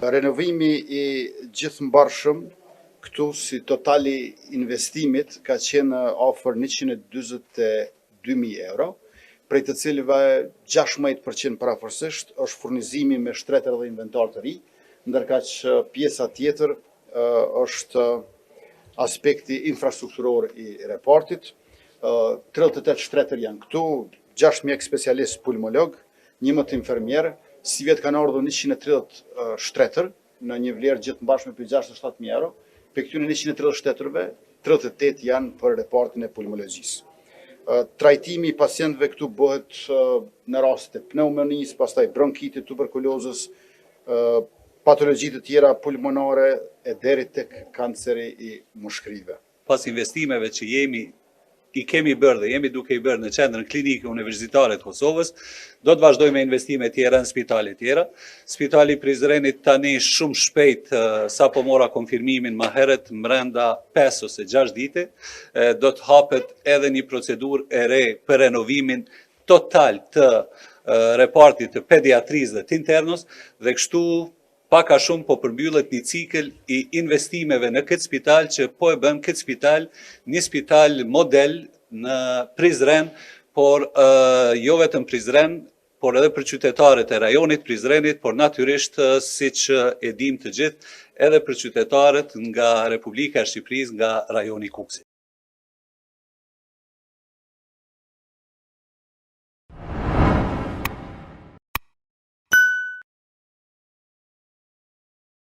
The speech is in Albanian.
Renovimi i gjithëmbarshëm këtu si totali investimit ka qenë afër 142.000 euro, prej të cilëve 16% parafërsisht është furnizimi me shtretër dhe inventar të ri, ndërka që pjesa tjetër është aspekti infrastrukturor i repartit. 38 shtretër janë këtu, 6 mjek specialist pulmolog, 11 infermier, si vjetë kanë ardhur 130 shtretër në një vlerë gjithëmbashme për 67.000 euro. Për këtyre 130 shtetërve, 38 janë për repartin e pulmologjisë. Trajtimi i pacientëve këtu bëhet në rastet e pneumonisë, pastaj bronkitit, tuberkulozës, patologjitë të tjera pulmonare e deri tek kanceri i mushkrive. Pas investimeve që i kemi bërë dhe jemi duke i bërë në qendrën klinike universitare të Kosovës, do të vazhdojmë me investime tjera në spitale tjera. Spitali Prizrenit tani shumë shpejt, sa po mora konfirmimin më herët, mbrenda 5 ose 6 dite, do të hapet edhe një procedurë e re për renovimin total të repartit të pediatrisë dhe të internos, dhe kështu pak a shumë po përmbyllet një cikël i investimeve në këtë spital që po e bën këtë spital një spital model në Prizren, por jo vetëm Prizren, por edhe për qytetarët e rajonit Prizrenit, por natyrisht siç e dim të gjithë, edhe për qytetarët nga Republika e Shqipërisë nga rajoni Kuksi.